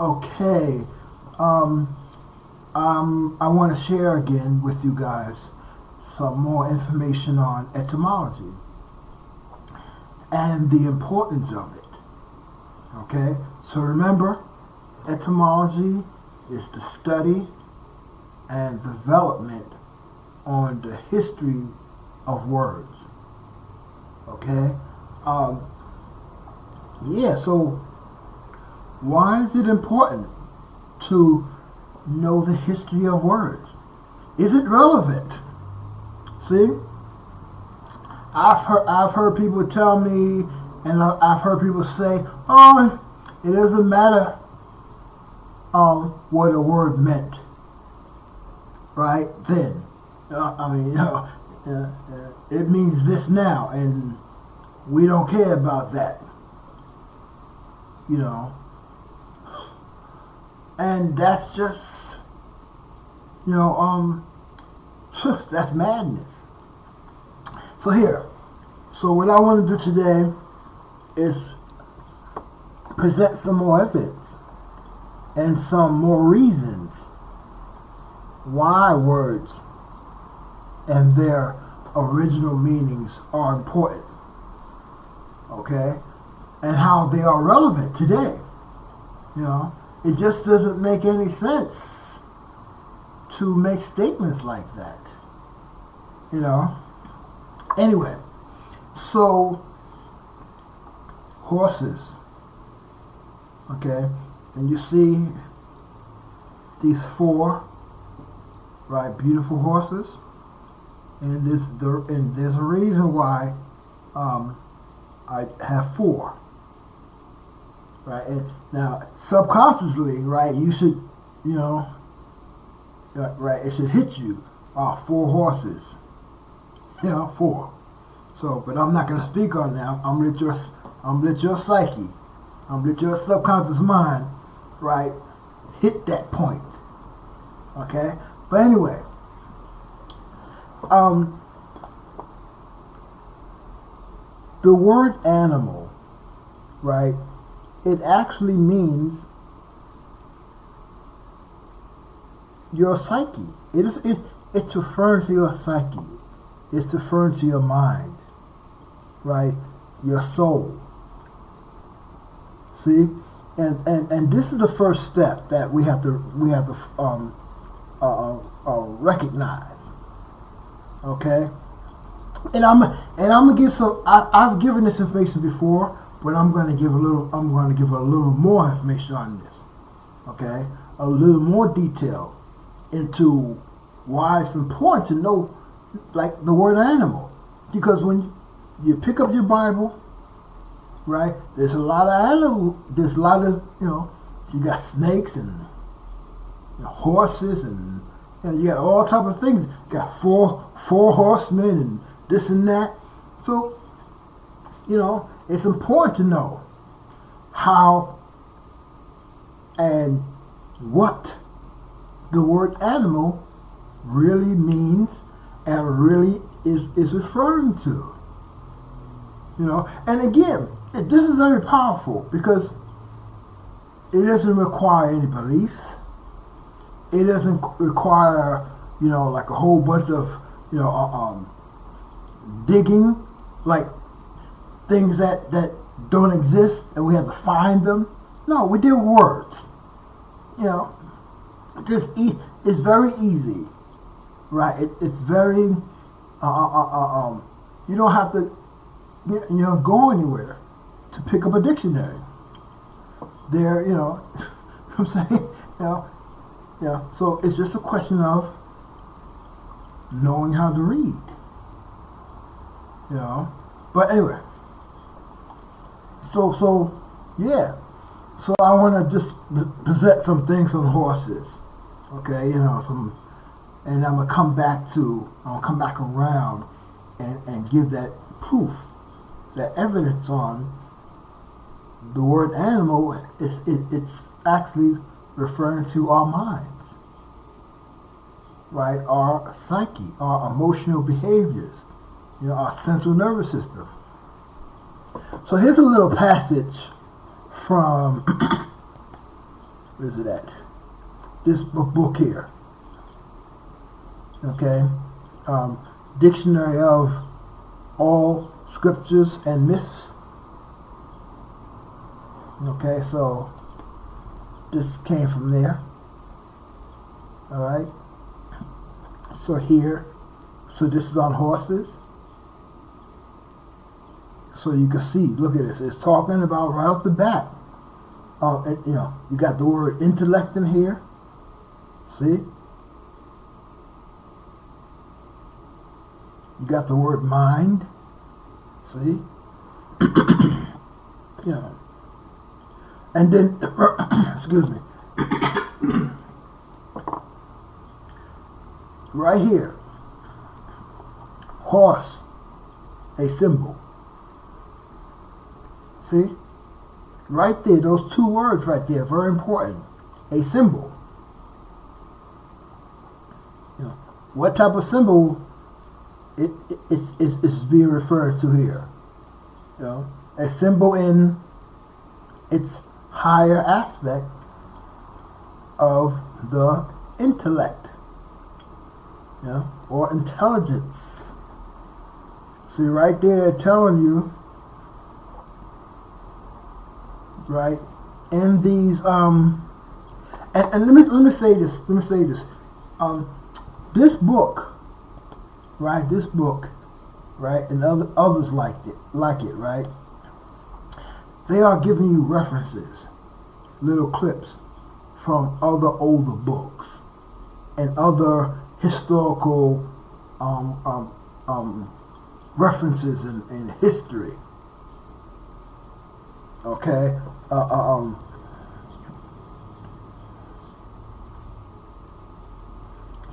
Okay. I want to share again with you guys some more information on etymology and the importance of it. Okay? So remember, etymology is the study and development on the history of words. Okay? So why is it important to know the history of words? Is it relevant? See, I've heard people tell me, and I've heard people say, "Oh, it doesn't matter what a word meant, right then. It means this now, and we don't care about that." You know, and that's just, that's madness. So what I want to do today is present some more evidence and some more reasons why words and their original meanings are important, okay? And how they are relevant today. It just doesn't make any sense to make statements like that. Anyway, so horses, okay, and you see these four, right, beautiful horses, and there's a reason why I have four, right? And now subconsciously, right, you should, right, it should hit you. Four horses. Four. So, but I'm not going to speak on that. I'm gonna let your psyche, I'm gonna let your subconscious mind, right, hit that point. Okay. But anyway, the word animal, right, it actually means your psyche. It's referring to your psyche. It's referring to your mind, right? Your soul. See, and this is the first step that we have to recognize. Okay, and I'm gonna give some. I've given this information before, but I'm going to give a little more information on this. Okay, a little more detail into why it's important to know, like, the word animal, because when you pick up your Bible, right, there's a lot of animals. There's a lot of you got snakes and horses and you got all type of things. You got four horsemen and this and that. So it's important to know how and what the word animal really means and really is referring to. And again, this is very powerful because it doesn't require any beliefs. It doesn't require, like a whole bunch of, digging, like things that don't exist and we have to find them. No, we deal with words. It's very easy, right? It's very, you don't have to, go anywhere to pick up a dictionary. There, I'm saying, so it's just a question of knowing how to read, But anyway, so I want to just present some things on horses, okay? And I'm gonna come back around and give that proof, that evidence on the word animal. It's actually referring to our minds, right? Our psyche, our emotional behaviors, our central nervous system. So here's a little passage from where's it at? This book here. Okay, Dictionary of All Scriptures and Myths. Okay, so this came from there. All right. So here, so this is on horses. So you can see, look at this. It's talking about right off the bat. You got the word intellect in here. See? You got the word mind. See? And then, excuse me. Right here. Horse. A symbol. See? Right there, those two words right there, very important. A symbol. What type of symbol it's being referred to here? A symbol in its higher aspect of the intellect, or intelligence. See, right there, telling you, right, in these and let me say this. This book, right? This book, right, and others like it, right? They are giving you references, little clips from other older books and other historical references in history. Okay.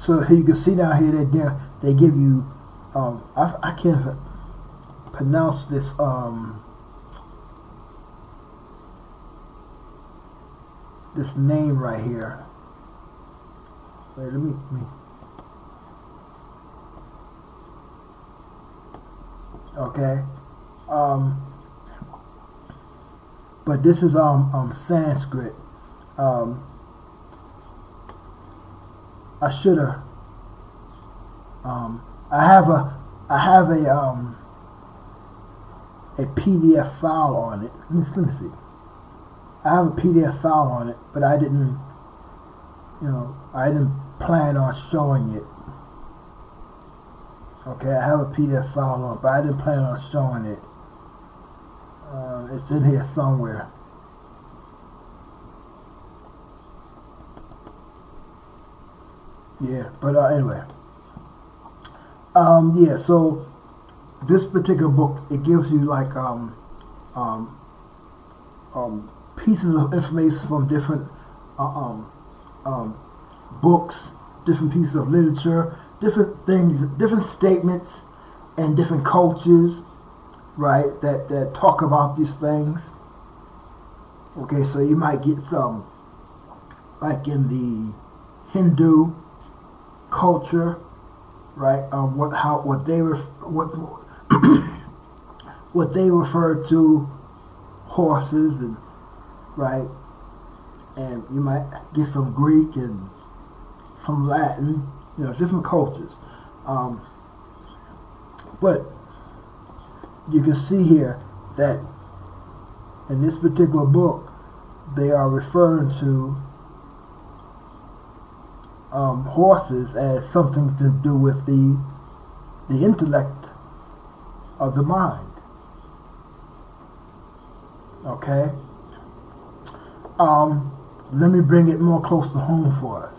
So here you can see down here that they give you I can't pronounce this this name right here. Wait, let me okay. But this is Sanskrit. I should have. I have a PDF file on it. Let me see. I have a PDF file on it, but I didn't plan on showing it. Okay, I have a PDF file on it, but I didn't plan on showing it. It's in here somewhere. Yeah, but anyway. Yeah, so this particular book, it gives you like pieces of information from different books, different pieces of literature, different things, different statements, and different cultures, right, that talk about these things. Okay, so you might get some, like in the Hindu culture, right? What they refer to horses, and right, and you might get some Greek and some Latin, different cultures. But you can see here that in this particular book, they are referring to horses as something to do with the intellect of the mind. Okay? Let me bring it more close to home for us.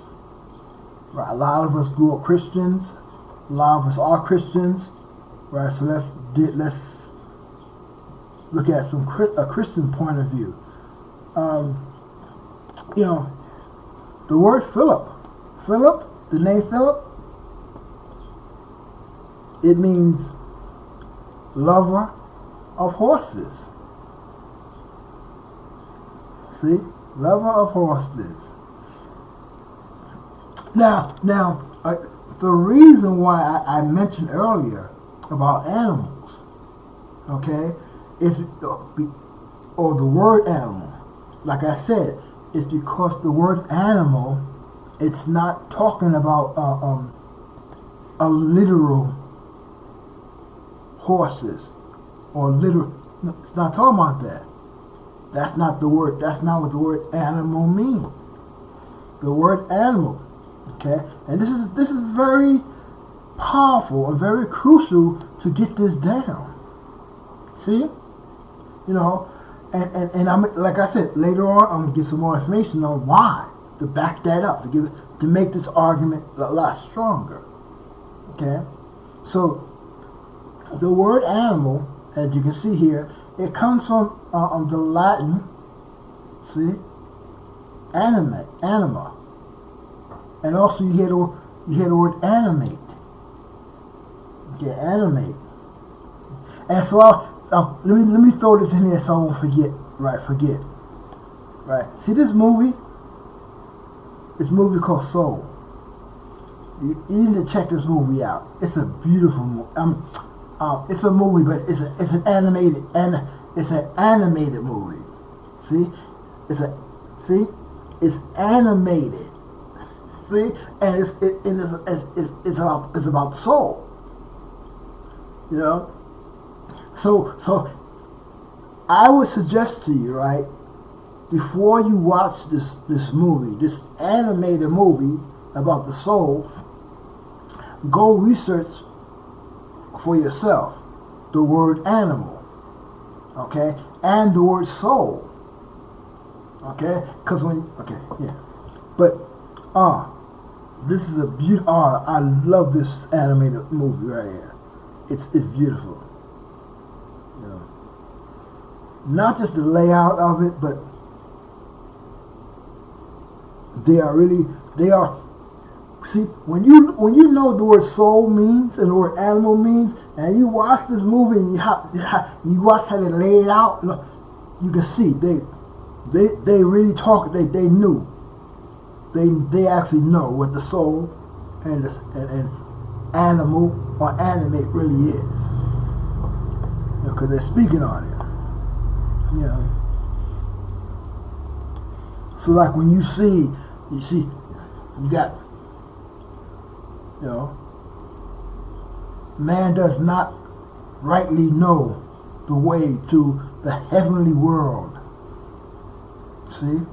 Right, a lot of us grew up Christians. A lot of us are Christians. Right, so let's look at a Christian point of view. The word Philip, the name Philip, it means lover of horses. See? Lover of horses. Now, the reason why I mentioned earlier about animals, okay, or the word animal, like I said, is because the word animal, it's not talking about a literal horses or literal. No, it's not talking about that. That's not the word. That's not what the word animal means. The word animal, okay, and this is very powerful and very crucial to get this down. See, and I'm like I said, later on I'm gonna get some more information on why to back that up to make this argument a lot stronger. Okay, so the word animal, as you can see here, it comes from the Latin, see, anima, and also you hear the word animate. Okay, animate. And so let me throw this in here so I won't forget. Right. See this movie? This movie called Soul. You need to check this movie out. It's a beautiful movie. It's a movie, but it's an animated movie. See, it's animated. See, and it's about soul. So I would suggest to you, right, before you watch this movie, this animated movie about the soul, go research for yourself the word animal, okay, and the word soul, okay, but this is a beautiful. I love this animated movie right here. It's beautiful, not just the layout of it, but they are. See, when you know the word soul means and the word animal means, and you watch this movie and you watch how they lay it out, you can see they really talk. They knew. They actually know what the soul and animal or animate really is, because they're speaking on it. So like when you see, you got. Man does not rightly know the way to the heavenly world. See?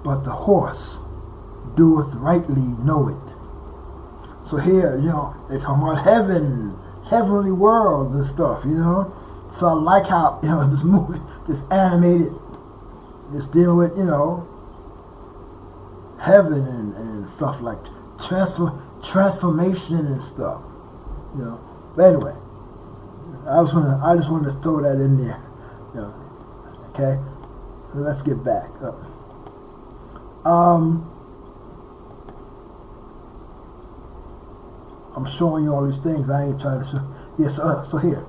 But the horse doeth rightly know it. So here, they're talking about heaven, heavenly world and stuff, So I like how, this movie, this animated, is dealing with, heaven and stuff like transformation and stuff, But anyway, I just wanted to throw that in there, Okay, so let's get back up. I'm showing you all these things. I ain't trying to show. Yes, so here,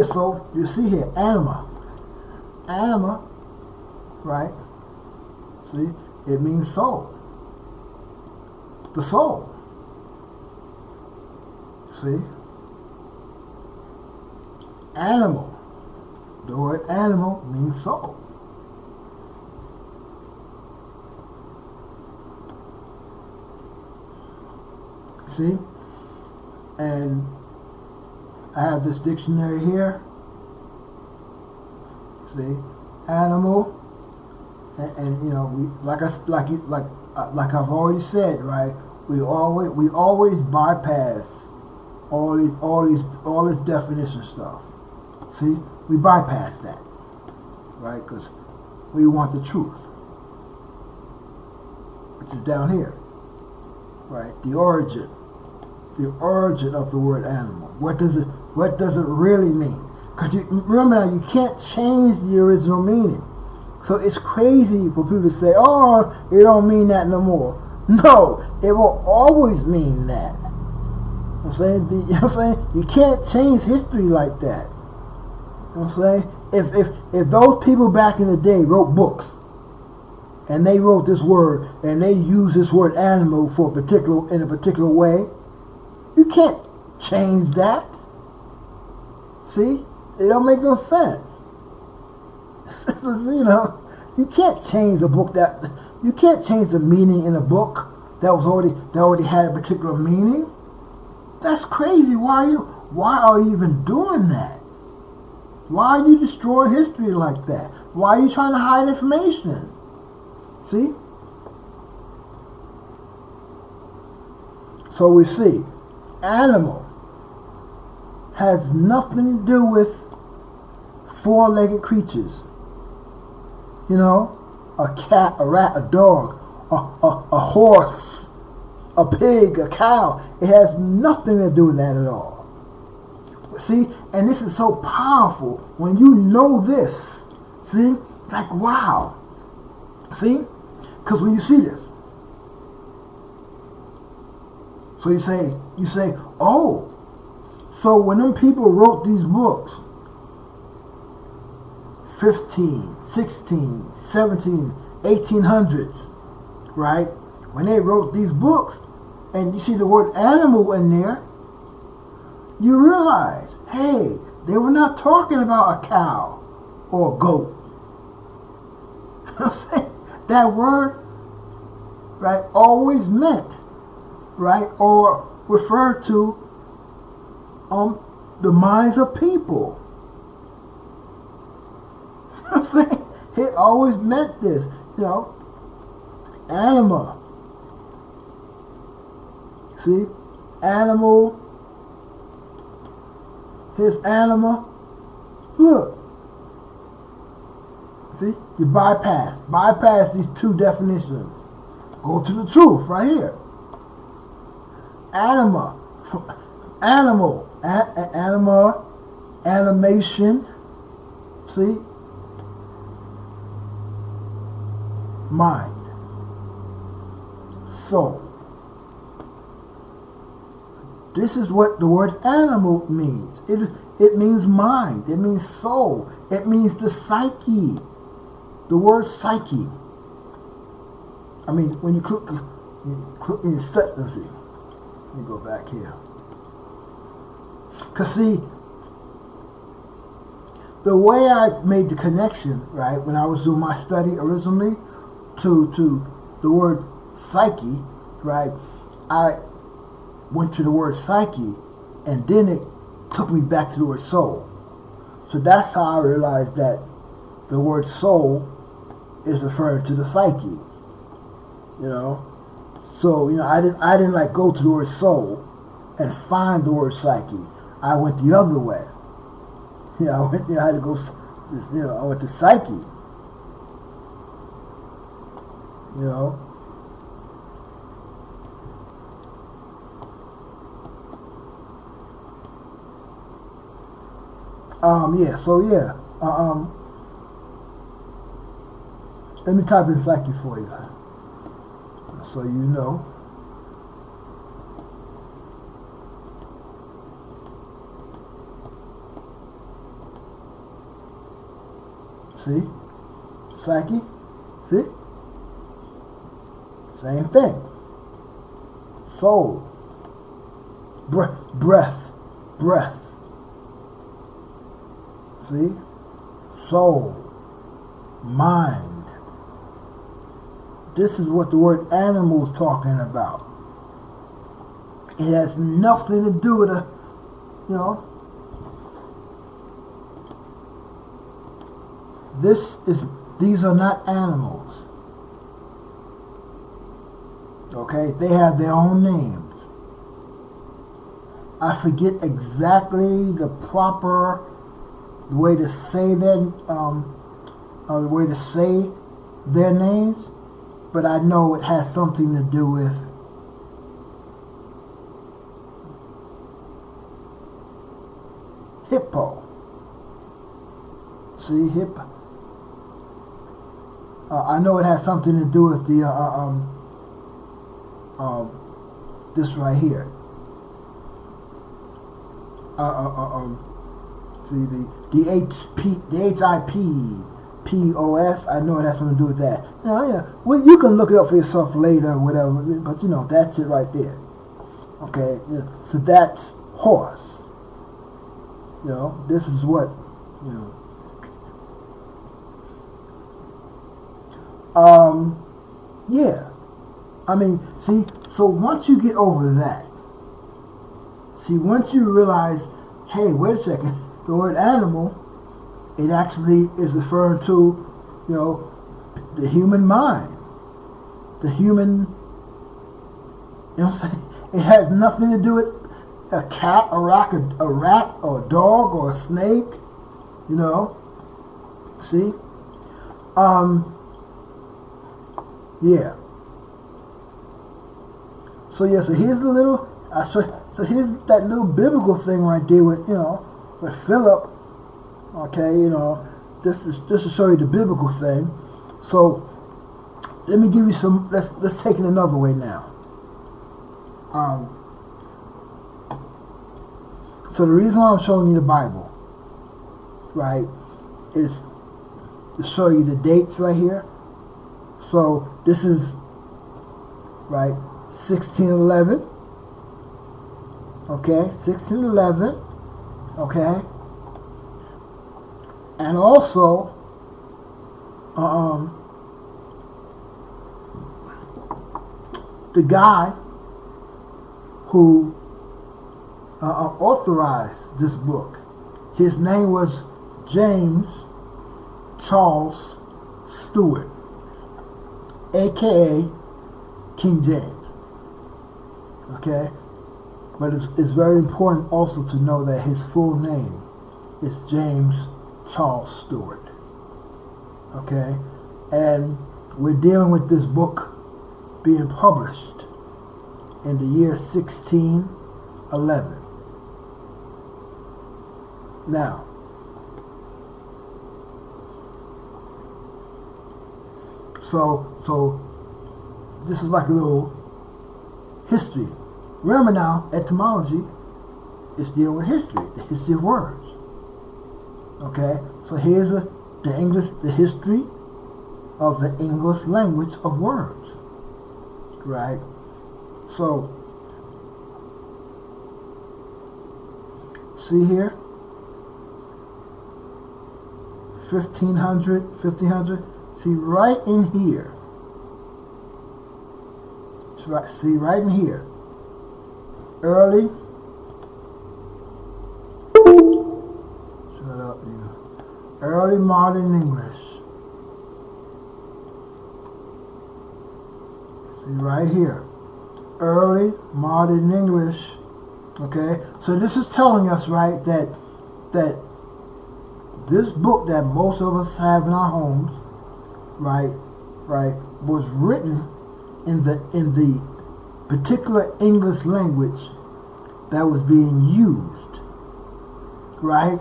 so you see here, anima, right? See, it means soul. The soul. See? Animal. The word animal means soul. See? And I have this dictionary here. See? Animal. And we like I've already said, right? We always bypass all this definition stuff. See, we bypass that, right? Because we want the truth, which is down here, right? The origin of the word animal. What does it really mean? Because remember now, you can't change the original meaning. So it's crazy for people to say, "Oh, it don't mean that no more." No, it will always mean that. I'm saying, you can't change history like that. I'm saying, if those people back in the day wrote books, and they wrote this word, and they used this word animal in a particular way, you can't change that. See, it don't make no sense. You can't change a book that you can't change the meaning in a book that already had a particular meaning. That's crazy. Why are you even doing that? Why are you destroying history like that? Why are you trying to hide information? See? So we see, animal has nothing to do with four-legged creatures. You know, a cat, a rat, a dog, a horse, a pig, a cow. It has nothing to do with that at all. See, and this is so powerful when you know this. See, like wow. See, because when you see this, so you say, oh, so when them people wrote these books, 15, 16, 17, 1800s, right? When they wrote these books, and you see the word animal in there, you realize, hey, they were not talking about a cow or a goat. That word, right, always meant, right, or referred to the minds of people. I'm saying it always meant this, you know, anima. See, animal. Here's anima. Look. See, you bypass these two definitions. Go to the truth right here. Anima, animal, anima, animation. See. Mind, soul. This is what the word animal means. It means mind. It means soul. It means the psyche. The word psyche. I mean, when you click in step, let's see. Let me go back here. Because see, the way I made the connection, right, when I was doing my study originally, to the word psyche, right, I went to the word psyche, and then it took me back to the word soul. So that's how I realized that the word soul is referring to the psyche. You know, so you know I didn't like go to the word soul and find the word psyche. I went the other way. You know, I had to go. You know, I went to psyche. You know. Yeah, so yeah. Let me type in psyche for you, so you know. See? Psyche? See? Same thing. Soul. Breath. See? Soul. Mind. This is what the word animal is talking about. It has nothing to do with a, you know. These are not animals. Okay? They have their own names. I forget exactly the proper way to say their names, but I know it has something to do with hippo. See, hippo. I know it has something to do with the this right here. See the HIPPOS. I know it has something to do with that. Yeah. Well, you can look it up for yourself later, or whatever. But you know that's it right there. Okay. Yeah. So that's horse. You know, this is what you know. Yeah. I mean, see, so once you get over that, see, once you realize, hey, wait a second, the word animal, it actually is referring to, the human mind, the human, what I'm saying? It has nothing to do with a cat, a rat, or a dog, or a snake, see? Yeah. So here's the little, so here's that little biblical thing right there with, with Philip. Okay, this is just to show you the biblical thing. So let me give you some. Let's take it another way now. So the reason why I'm showing you the Bible, right, is to show you the dates right here. So this is right 1611. Okay, 1611. Okay. And also, the guy who authorized this book, his name was James Charles Stewart, aka King James. Okay? But it's very important also to know that his full name is James Charles Stewart. Okay? And we're dealing with this book being published in the year 1611. Now, so this is like a little history. Remember now, etymology is dealing with history, the history of words. Okay, so here's the history of the English language of words. Right? So, see here, 1500, see right in here. See right in here. Early. Shut up, you. Early modern English. See right here. Early modern English. Okay? So this is telling us, right, that this book that most of us have in our homes, right, was written in the particular English language that was being used, right,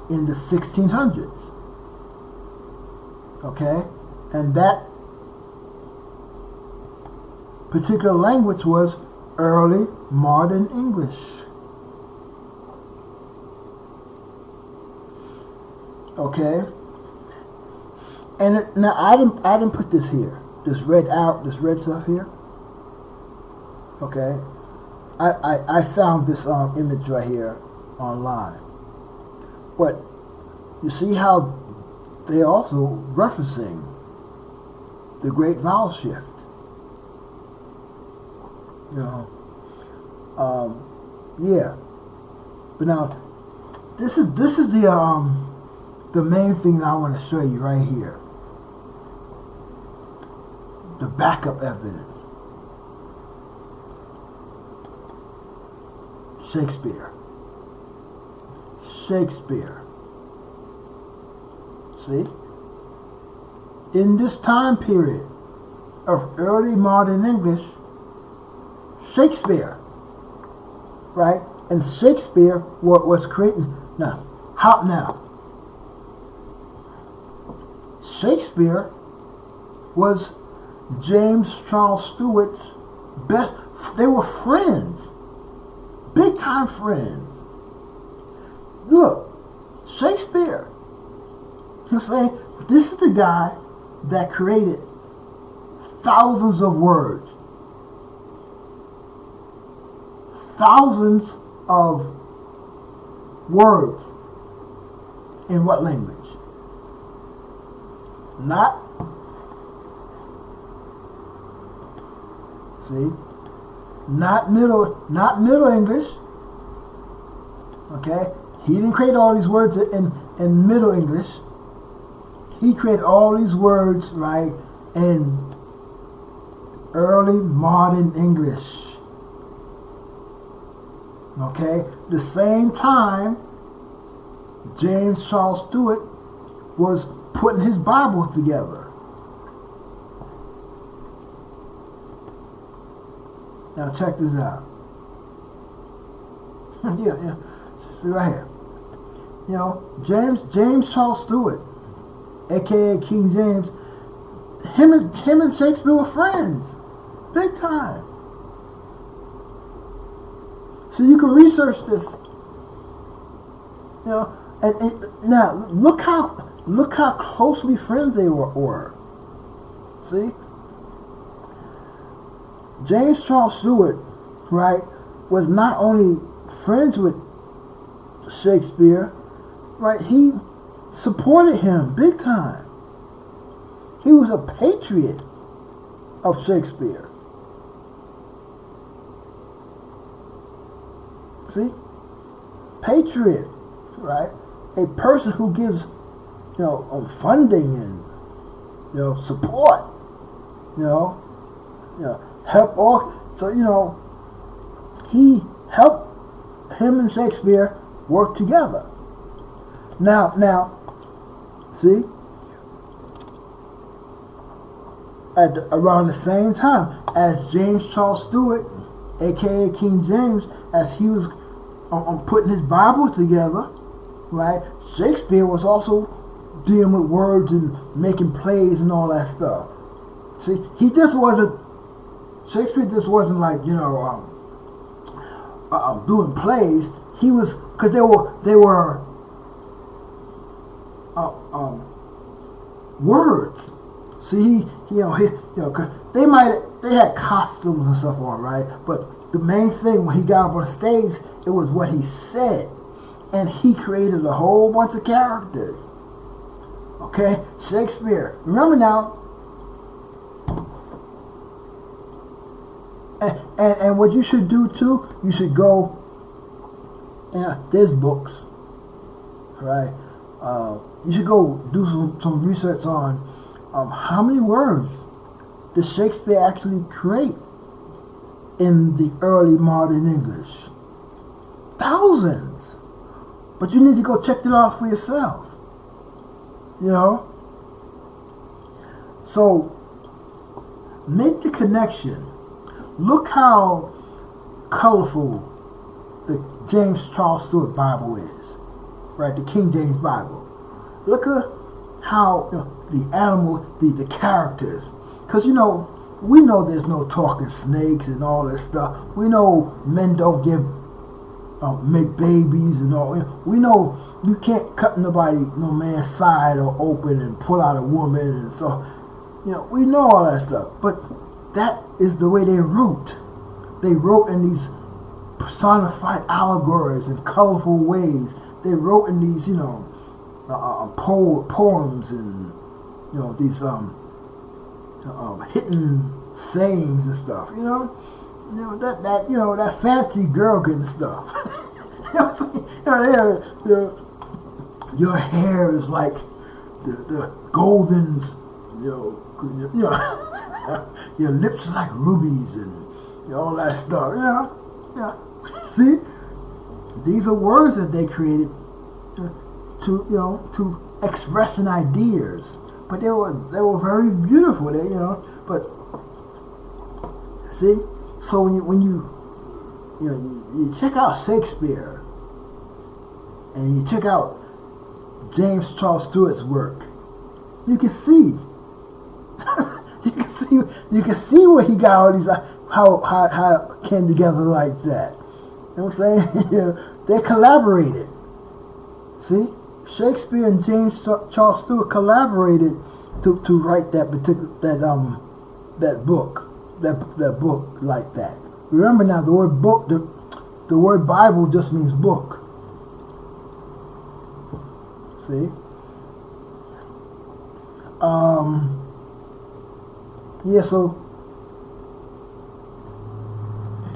in the 1600s. Okay? And that particular language was early modern English. Okay? And now I didn't put this here. This red stuff here. Okay? I found this image right here online. But you see how they also referencing the great vowel shift. Yeah. But now this is the main thing I want to show you right here. The backup evidence. Shakespeare. See? In this time period of early modern English, Shakespeare, right? And Shakespeare was creating, Shakespeare was James Charles Stewart's best. They were friends, big time friends. Look, Shakespeare. You know what I'm saying? This is the guy that created thousands of words, thousands of words. In what language? Not See, not Middle English. Okay, he didn't create all these words in Middle English. He created all these words, right, in early modern English. Okay, the same time James Charles Stewart was putting his Bible together. Now check this out. yeah. See right here. You know, James Charles Stewart, aka King James, him and Shakespeare were friends. Big time. So you can research this. You know, and now look how closely friends they were. See? James Charles Stewart, right, was not only friends with Shakespeare, right, he supported him big time. He was a patriot of Shakespeare. See? Patriot, right? A person who gives, funding and, support, help all. So, he helped him and Shakespeare work together. Now, see? Around the same time as James Charles Stewart, aka King James, as he was putting his Bible together, right? Shakespeare was also dealing with words and making plays and all that stuff. See, Shakespeare just wasn't like doing plays. He was, because they were words. See, because they had costumes and stuff on, right? But the main thing when he got up on stage, it was what he said, and he created a whole bunch of characters. Okay, Shakespeare. Remember now. And what you should do too, you should go. There's books, right? You should go do some research on how many words did Shakespeare actually create in the early modern English. Thousands. But you need to go check it out for yourself. So make the connection. Look how colorful the James Charles Stewart Bible is, right? The King James Bible. Look at how the animal, the characters, because we know there's no talking snakes and all this stuff. We know men don't make babies and all. We know you can't cut no man's side or open and pull out a woman, and so we know all that stuff. But that is the way they wrote. They wrote in these personified allegories and colorful ways. They wrote in these, poems and these hidden sayings and stuff. That fancy girl getting stuff. Your hair is like the golden, your lips are like rubies and all that stuff. See, these are words that they created to expressing ideas, but they were very beautiful. But see, so when you check out Shakespeare and you check out James Charles Stewart's work, you can see. You can see where he got all these how it came together like that. You know what I'm saying? They collaborated. See, Shakespeare and James Charles Stewart collaborated to write that book like that. Remember now, the word book, the word Bible just means book. See. So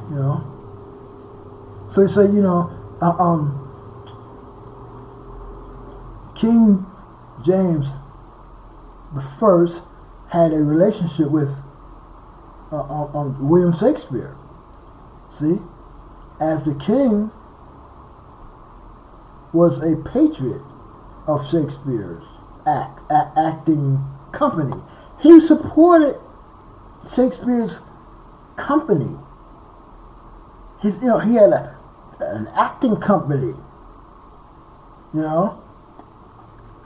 You know. So you say, King James the First had a relationship with William Shakespeare. See, as the king was a patriot of Shakespeare's acting company. He supported Shakespeare's company. He had an acting company.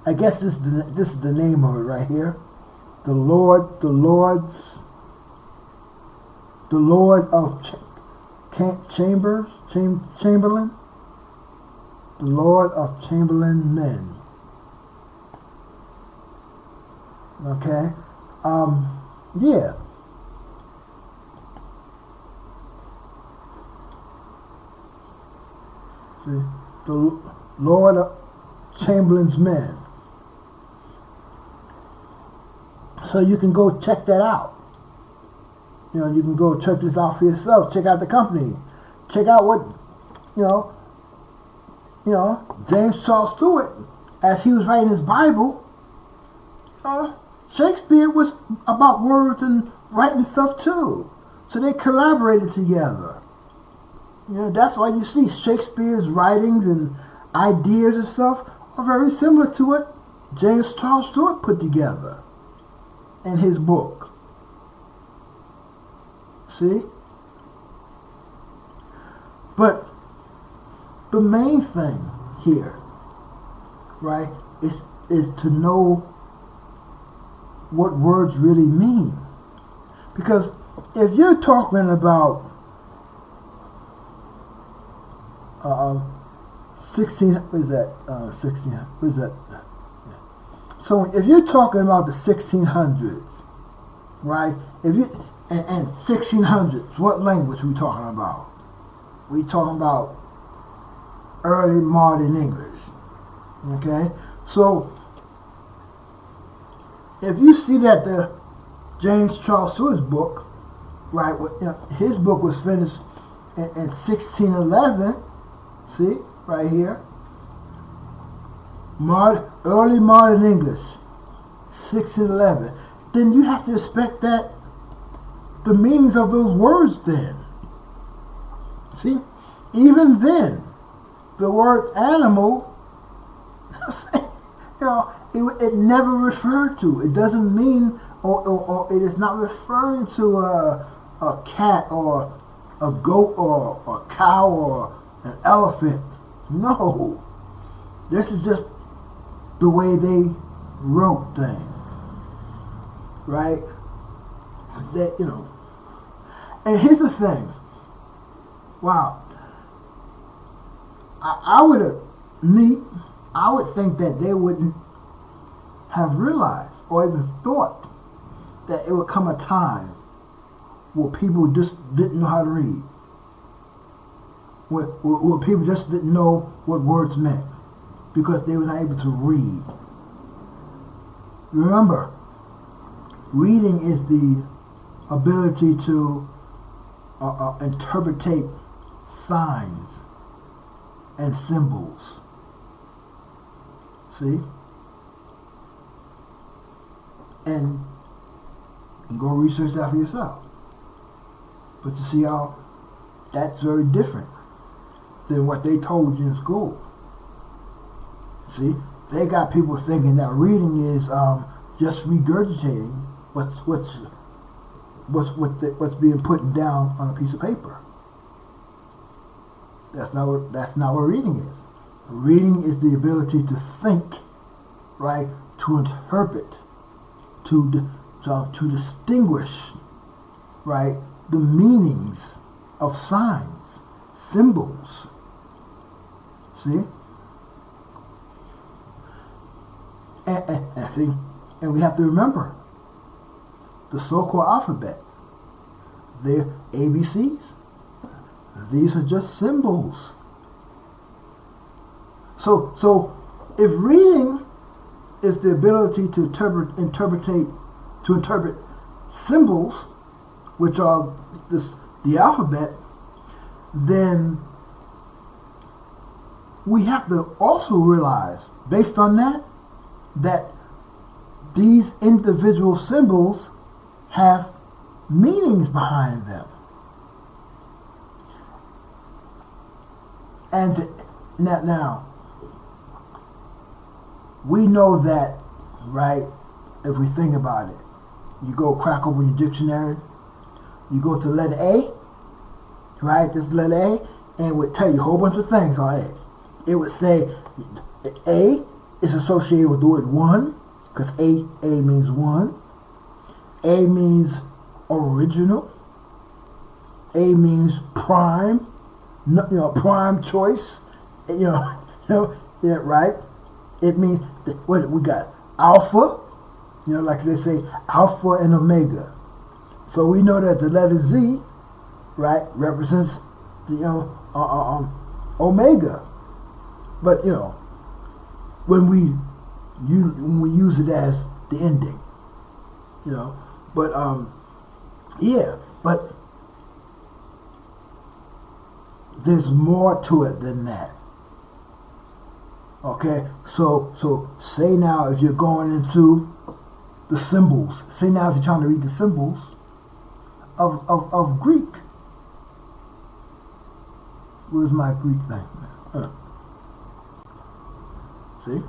I guess this is the name of it right here. The Lord of Chamberlain. The Lord of Chamberlain men. Okay? Yeah. See, the Lord of Chamberlain's men. So you can go check that out. You can go check this out for yourself. Check out the company. Check out what, James Charles Stewart, as he was writing his Bible, Shakespeare was about words and writing stuff too. So they collaborated together. That's why you see Shakespeare's writings and ideas and stuff are very similar to what James Charles Stewart put together in his book. See? But the main thing here, right, is to know what words really mean. Because if you're talking about 16, what is that? 16, what is that? So if you're talking about the 1600s, right? If you and 1600s, what language are we talking about? We talking about early modern English. Okay? So if you see that the James Charles Stewart's book, right, his book was finished in 1611, see, right here, early modern English, 1611, then you have to expect that the meanings of those words then. See, even then, the word animal, it never referred to. It doesn't mean, or it is not referring to a cat or a goat or a cow or an elephant. No. This is just the way they wrote things. Right? That, And here's the thing. Wow. I would think that they wouldn't have realized or even thought that it would come a time where people just didn't know how to read. Where people just didn't know what words meant because they were not able to read. Remember, reading is the ability to interpretate signs and symbols. See? And go research that for yourself. But you see how that's very different than what they told you in school. See? They got people thinking that reading is just regurgitating what's being put down on a piece of paper. That's not what reading is. Reading is the ability to think, right? To interpret, to distinguish, right? The meanings of signs, symbols. See? And we have to remember the so-called alphabet. They're ABCs. These are just symbols. So if reading is the ability to interpret symbols, which are the alphabet, then we have to also realize, based on that, that these individual symbols have meanings behind them. And now, we know that, right, if we think about it. You go crack open your dictionary, you go to letter A, right, this letter A, and it would tell you a whole bunch of things on A. It would say A is associated with the word one, because A means one. A means original. A means prime, prime choice. Yeah, right. It means what we got alpha. Like they say, alpha and omega. So we know that the letter Z, right, represents the omega. But when we use it as the ending, but but there's more to it than that. Okay, so say now if you're going into the symbols, say now if you're trying to read the symbols of Greek. Where's my Greek thing? See?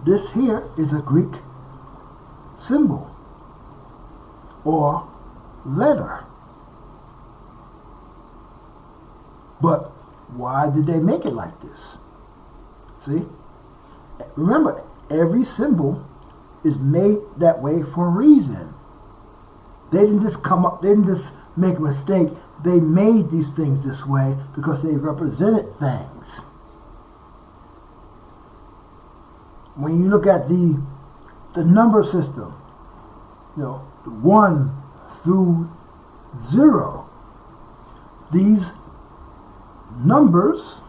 This here is a Greek symbol or letter. But why did they make it like this? See? Remember, every symbol is made that way for a reason. They didn't just they didn't just make a mistake. They made these things this way because they represented things. When you look at the number system, 1 through 0, these numbers,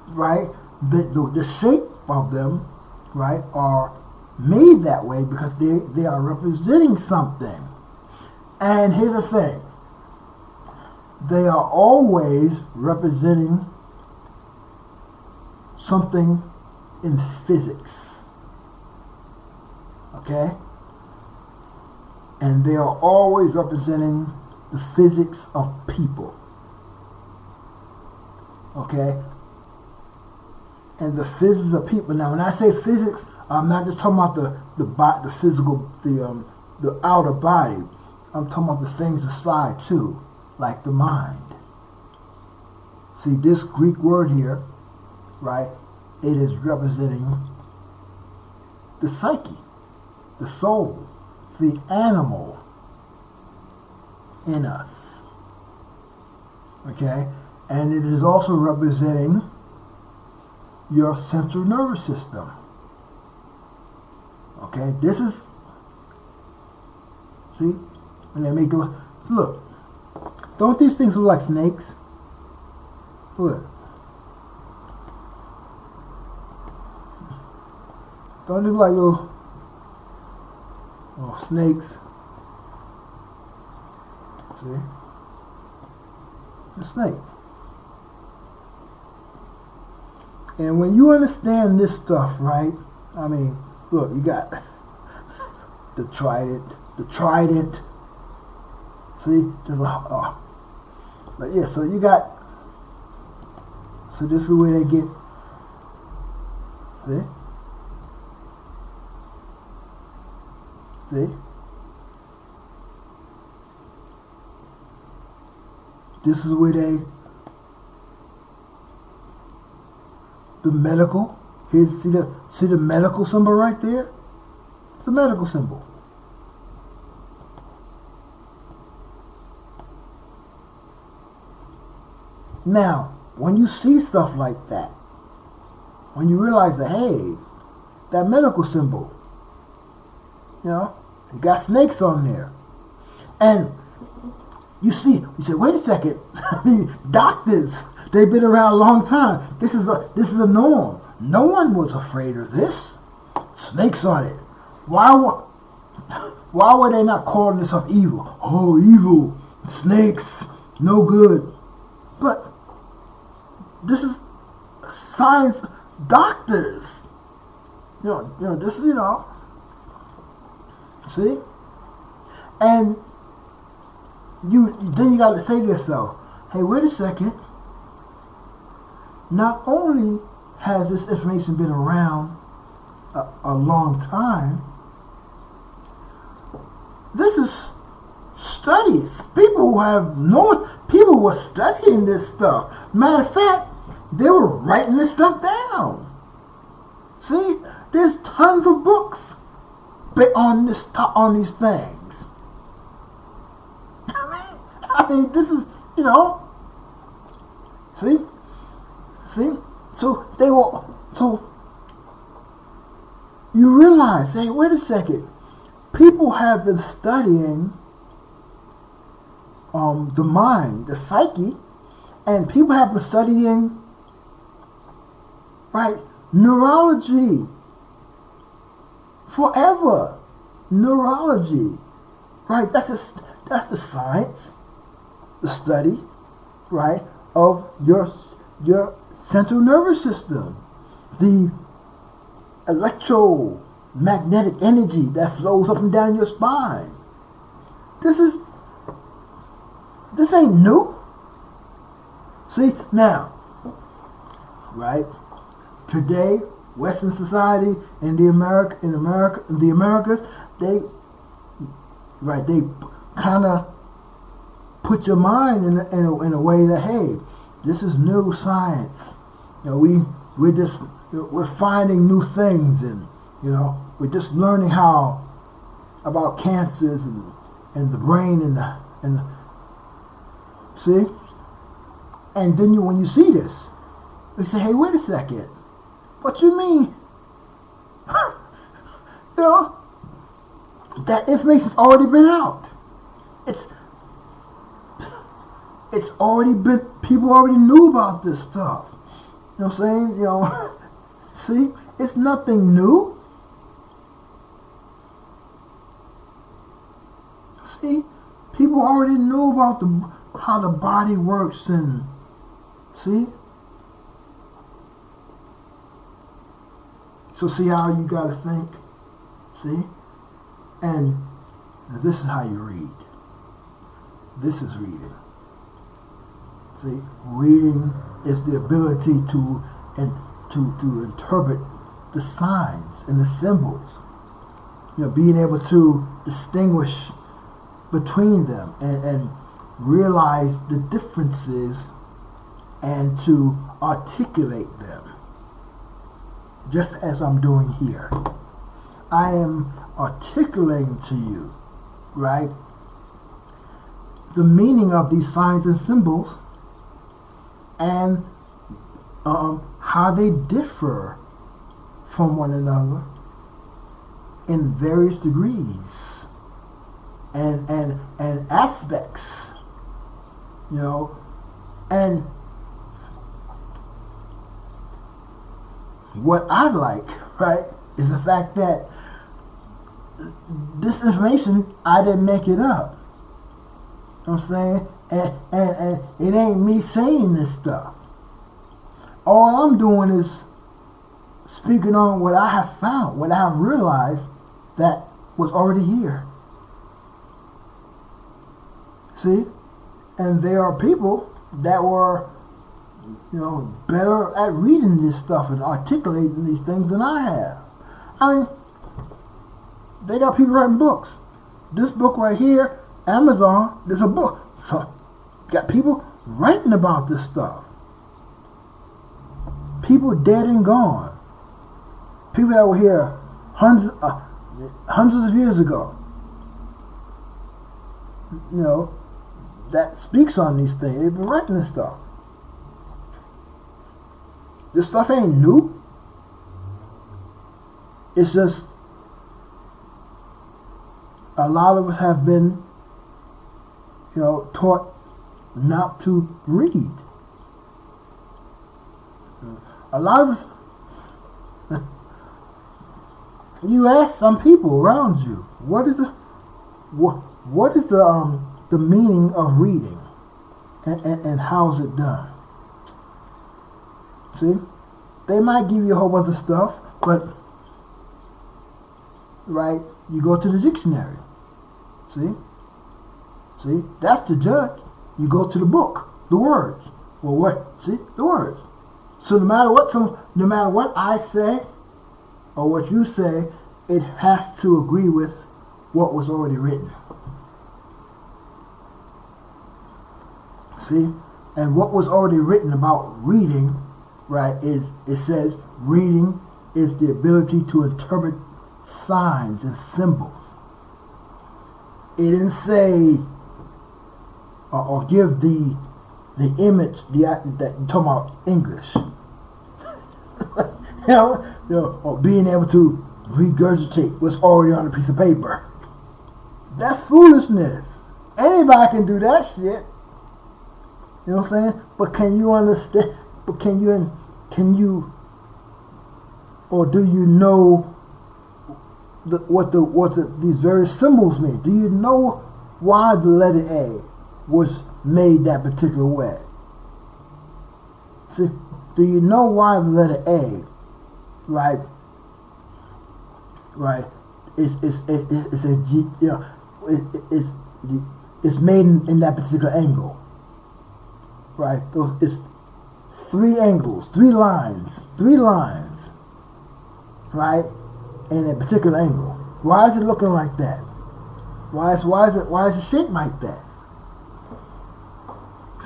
right, the shape of them, right, are made that way because they are representing something. And here's the thing. They are always representing something in physics. Okay? And they are always representing the physics of people. Okay? And the physics of people. Now, when I say physics, I'm not just talking about the physical, the outer body. I'm talking about the things inside too, like the mind. See, this Greek word here, right? It is representing the psyche, the soul, the animal in us. Okay? And it is also representing your central nervous system. Okay? This is, see? And they make it, look. Don't these things look like snakes? Look. Don't they look like little snakes? See? A snake. And when you understand this stuff, right? I mean, look, you got the trident. See? Just but yeah, so you got, so this is where they get, see? See? This is where they, the medical, here's, see the medical symbol right there? It's a medical symbol. Now, when you see stuff like that, when you realize that, hey, that medical symbol, you got snakes on there. And you say, wait a second, I mean, doctors, they've been around a long time. This is a norm. No one was afraid of this. Snakes on it. Why were they not calling this stuff evil? Oh, evil, snakes, no good. But this is science, doctors. This is, see? And then you got to say to yourself, hey, wait a second. Not only has this information been around a long time, this is studies. People who have known, people were studying this stuff. Matter of fact, they were writing this stuff down. See, there's tons of books on these things. I mean, this is, see. So you realize, hey, wait a second. People have been studying the mind, the psyche, and people have been studying, right, neurology forever. Neurology, right? That's the science, the study, right, of your central nervous system, the electromagnetic energy that flows up and down your spine. This ain't new. See, now, right, today, Western society in the Americas, they kind of put your mind in a way that, hey, this is new science. We're finding new things, and we're just learning about cancers and the brain and see. And then when you see this, they say, hey, wait a second. What you mean? That information's already been out. It's already been, people already knew about this stuff. You know what I'm saying? See, it's nothing new. See, people already knew about how the body works, and see. So see how you gotta think, see? And this is how you read. This is reading. See, reading is the ability to interpret the signs and the symbols. Being able to distinguish between them and realize the differences and to articulate them. Just as I'm doing here. I am articulating to you, right, the meaning of these signs and symbols and how they differ from one another in various degrees and aspects, and what I like, right, is the fact that this information, I didn't make it up. You know what I'm saying? And it ain't me saying this stuff. All I'm doing is speaking on what I have found, what I have realized that was already here. See? And there are people that were better at reading this stuff and articulating these things than I have. I mean, they got people writing books. This book right here, Amazon, there's a book. So, got people writing about this stuff. People dead and gone. People that were here hundreds of years ago. That speaks on these things. They've been writing this stuff. This stuff ain't new. It's just a lot of us have been, taught not to read. A lot of us, you ask some people around you, what is what is the meaning of reading, and how is it done? See, they might give you a whole bunch of stuff, but right, you go to the dictionary. See, that's the judge. You go to the book, the words. Well, what? See, the words. So no matter what I say or what you say, it has to agree with what was already written. See, and what was already written about reading, right? It says reading is the ability to interpret signs and symbols. It didn't say or give the image that you're talking about English. Or being able to regurgitate what's already on a piece of paper. That's foolishness. Anybody can do that shit. You know what I'm saying? But can you understand? But can you, or do you know what these various symbols mean? Do you know why the letter A was made that particular way? See, do you know why the letter A, right? It's made in that particular angle, right? So it's three angles, three lines, right? In a particular angle. Why is it looking like that? Why is it shaped like that?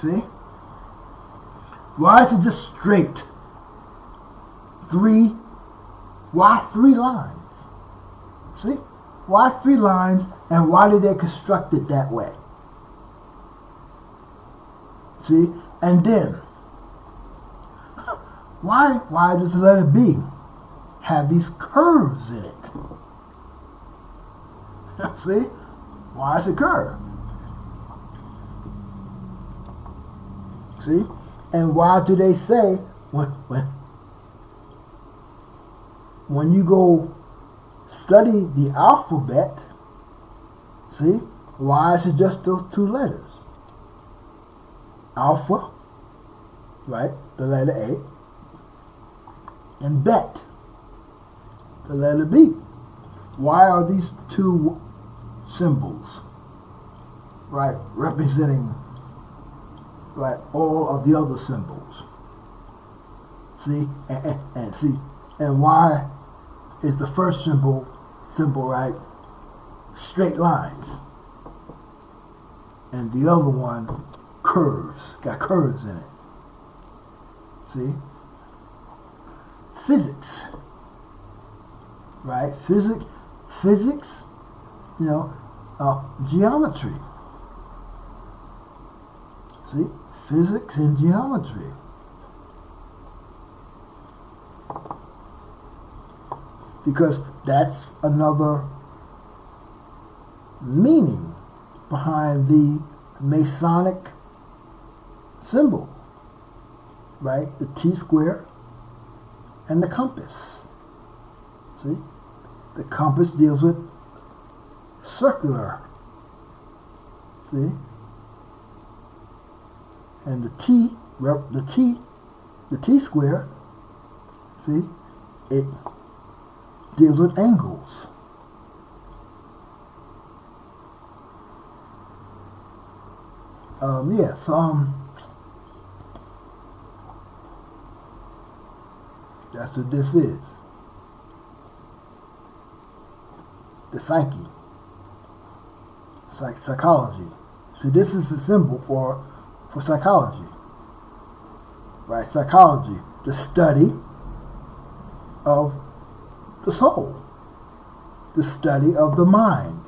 See? Why is it just straight? Why three lines? See? Why three lines, and why did they construct it that way? See? And then, why does the letter B have these curves in it? See? Why is it curved? See? And why do they say when you go study the alphabet, see, why is it just those two letters? Alpha, right, the letter A, and bet, the letter B. Why are these two symbols, right, representing, right, all of the other symbols? See, and see, and why is the first symbol, right, straight lines, and the other one got curves in it? See? Physics, right? Physics, geometry. See? Physics and geometry. Because that's another meaning behind the Masonic symbol, right? The T-square and the compass. See? The compass deals with circular. See? And the T-square, see? It deals with angles. That's what this is. The psyche. Psychology. See, this is a symbol for psychology. Right? Psychology, the study of the soul, the study of the mind.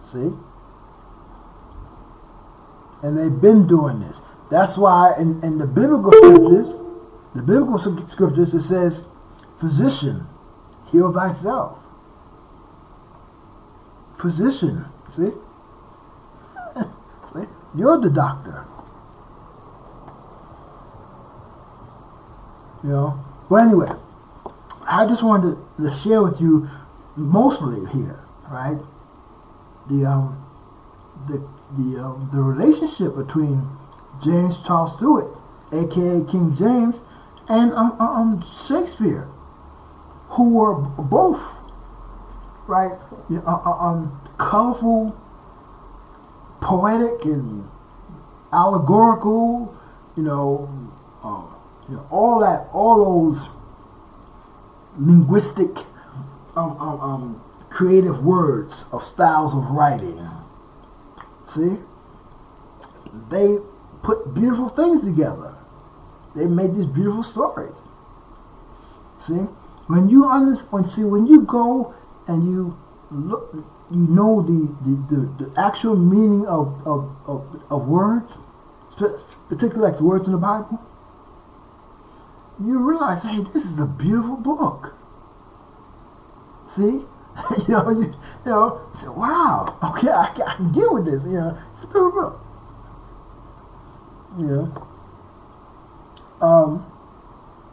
See? And they've been doing this. That's why in the biblical scriptures, it says, physician, heal thyself. Physician, see? See? You're the doctor. But anyway, I just wanted to share with you mostly here, right? The the relationship between James Charles Stewart, aka King James, and Shakespeare, who were both right, colorful, poetic, and allegorical, all those linguistic, creative words of styles of writing. See, they put beautiful things together. They made these beautiful stories. See, when you go and you look, the actual meaning of words, particularly like the words in the Bible. You realize, hey, this is a beautiful book. See, say, wow, okay, I can deal with this. It's a beautiful book.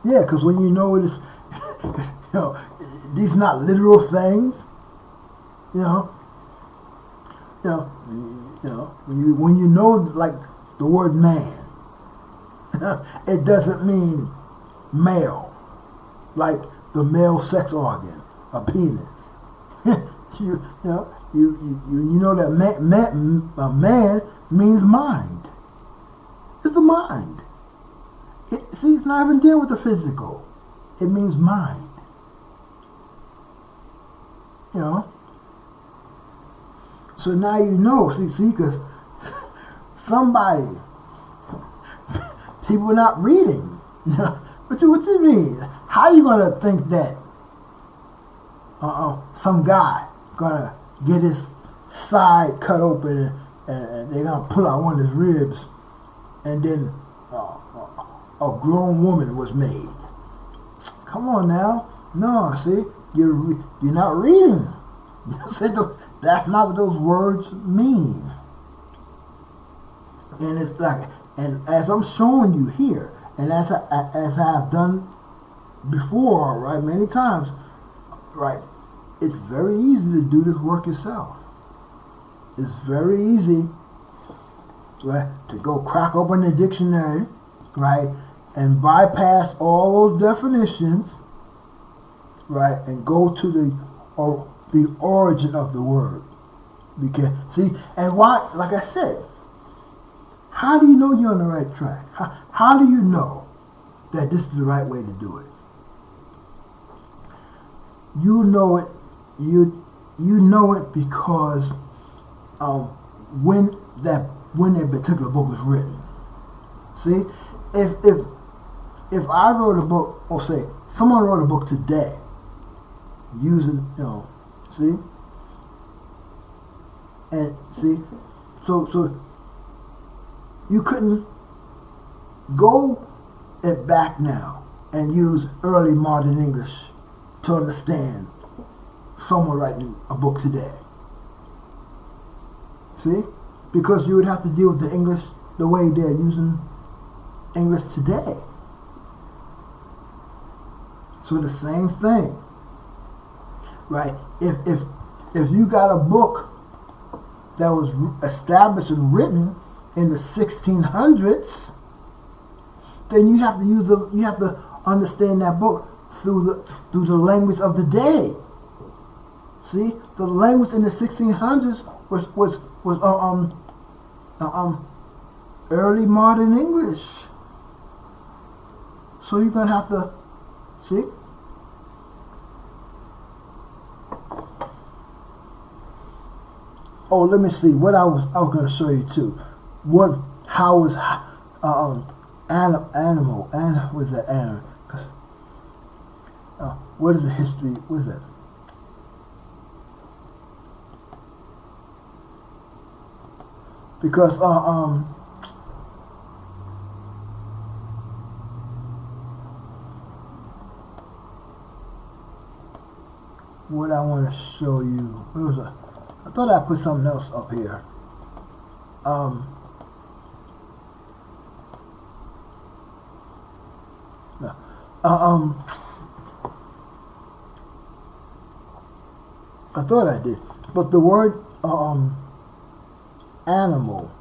Yeah, because when you know this, these are not literal things. When you know, like the word man, it doesn't mean male, like the male sex organ, a penis. you know that man means mind. It's the mind. It's not even dealing with the physical. It means mind. So now you know. See, because somebody, people are not reading. What you mean? How are you gonna think that some guy gonna get his side cut open and they're gonna pull out one of his ribs, and then a grown woman was made? Come on now. No, see, you're not reading. That's not what those words mean. And it's like, and as I'm showing you here, and as I've done before, right, many times, right, it's very easy to do this work yourself. It's very easy, right, to go crack open the dictionary, right, and bypass all those definitions, right, and go to the origin of the word. Because see, and why? Like I said, how do you know you're on the right track? How do you know that this is the right way to do it? You know it. You know it because when a particular book was written. See, if I wrote a book, or say someone wrote a book today, using see, and see, so you couldn't go it back now and use early modern English to understand someone writing a book today. See? Because you would have to deal with the English the way they're using English today. So the same thing. Right? If you got a book that was established and written in the 1600s, then you have to understand that book through the language of the day. See, the language in the 1600s was early modern English. So you're gonna have to see. Oh, let me see. What I was going to show you too. How was animal? What is that animal? What is the history? What is that? Because what I want to show you. What was that? I thought I put something else up here. No. I thought I did. But the word animal,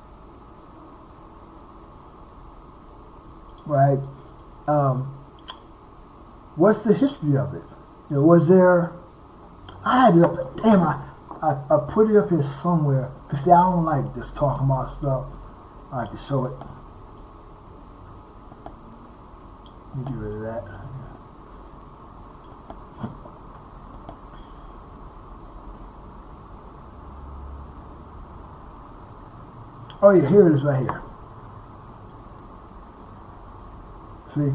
right? What's the history of it? Was there? I had it up. Damn, I put it up here somewhere. Cause see, I don't like just talking about stuff. I like to show it. Let me get rid of that. Oh yeah, here it is right here. See?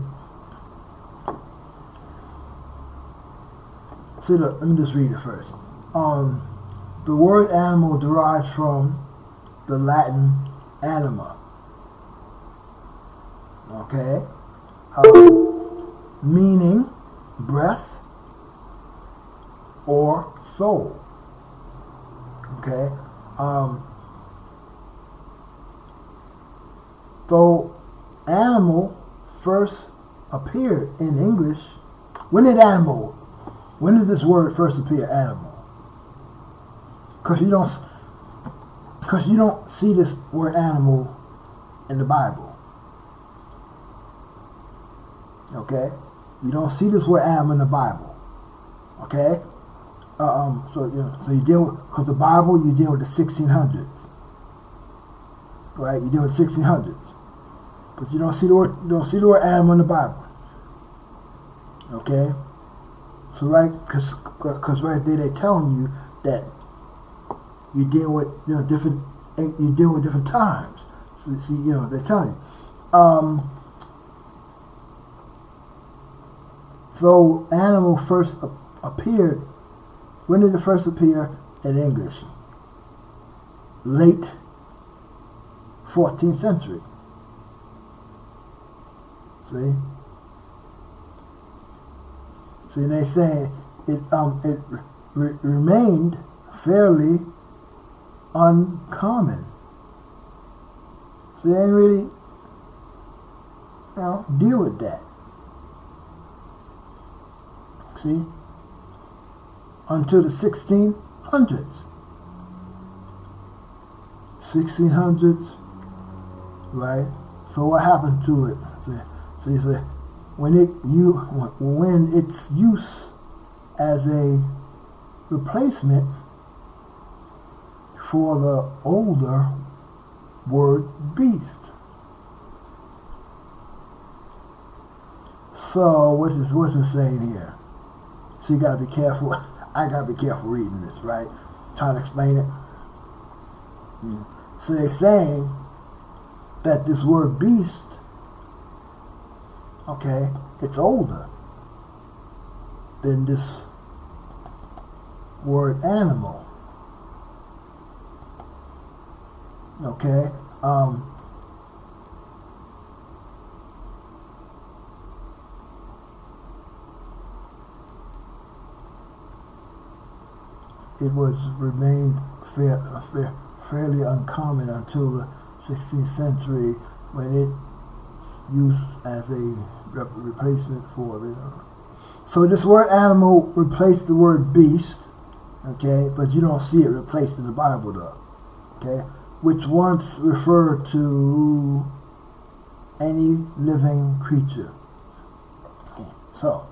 See, look, let me just read it first. The word animal derives from the Latin anima. Okay? Meaning breath or soul. Okay? Though animal first appeared in English, when did this word first appear, animal? Because you don't see this word animal in the Bible. Okay? You don't see this word animal in the Bible. Okay? So you deal with, because the Bible, you deal with the 1600s. Right? You deal with the 1600s. But you don't see the word animal in the Bible. Okay? So right, because right there they're telling you that you deal with different times. So see, they're telling you. So animal first appeared. When did it first appear in English? Late 14th century. See? See, they say it remained fairly uncommon. So they didn't really deal with that. See? Until the 1600s. 1600s, right? So what happened to it? So you say, when its use as a replacement for the older word beast. So what's it saying here? So you gotta be careful. I gotta be careful reading this, right? Trying to explain it. So they're saying that this word beast, okay, it's older than this word animal. Okay, it remained fairly uncommon until the 16th century, when it used as a replacement for it. So this word animal replaced the word beast, okay, but you don't see it replaced in the Bible though, okay, which once referred to any living creature. Okay. So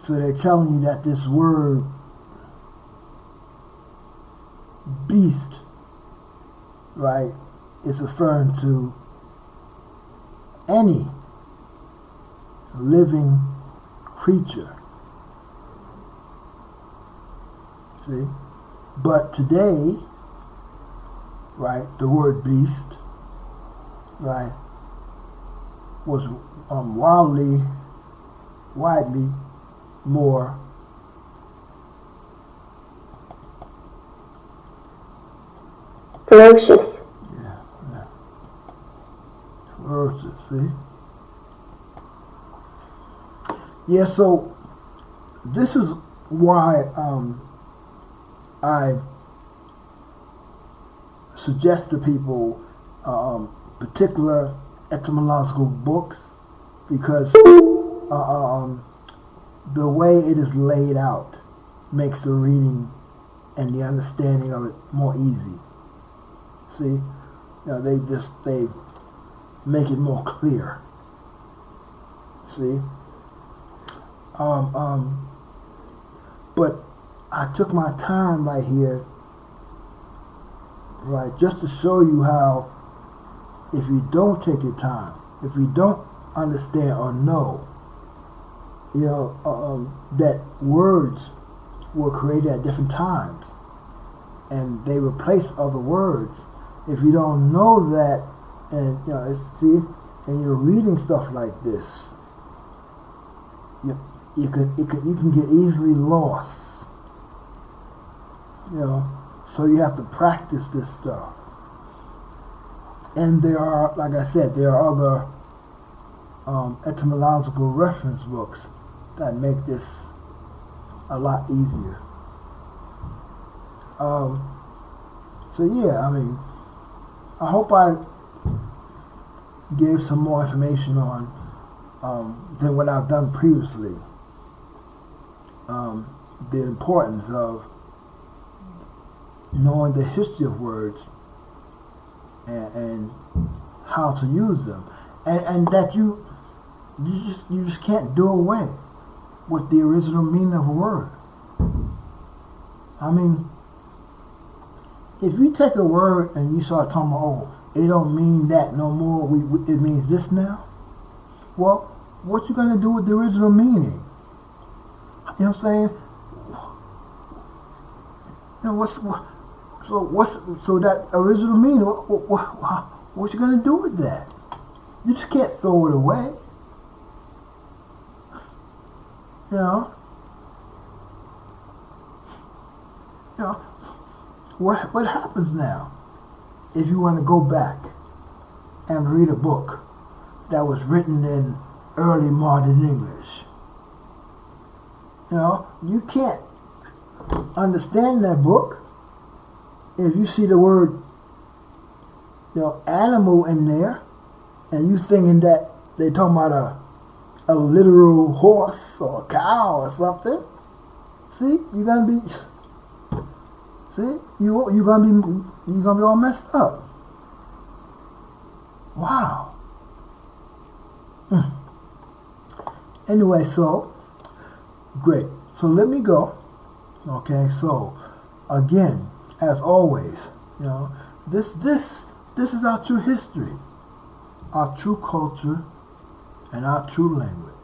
they're telling you that this word beast, right, is referring to any living creature. See? But today, right, the word beast, right, was widely more ferocious. Yeah. Ferocious, see? Yeah, so this is why I suggest to people particular etymological books, because the way it is laid out makes the reading and the understanding of it more easy. See, they make it more clear. See, but I took my time right here, right, just to show you how if you don't take your time, if you don't understand or know, that words were created at different times and they replace other words. If you don't know that, and and you're reading stuff like this, you can get easily lost. So you have to practice this stuff. And there are, like I said, there are other etymological reference books that make this a lot easier. So yeah, I hope I gave some more information on than what I've done previously. The importance of knowing the history of words and how to use them, and that you just can't do away with the original meaning of a word. If you take a word and you start talking about, it don't mean that no more, it means this now. Well, what you gonna do with the original meaning? You know what I'm saying? So that original meaning? What you gonna do with that? You just can't throw it away. What happens now if you want to go back and read a book that was written in early modern English? You can't understand that book if you see the word animal in there and you thinking that they're talking about a literal horse or a cow or something. See, you're gonna be all messed up. Wow. Anyway, so great. So let me go. Okay. So again, as always, this is our true history, our true culture, and our true language.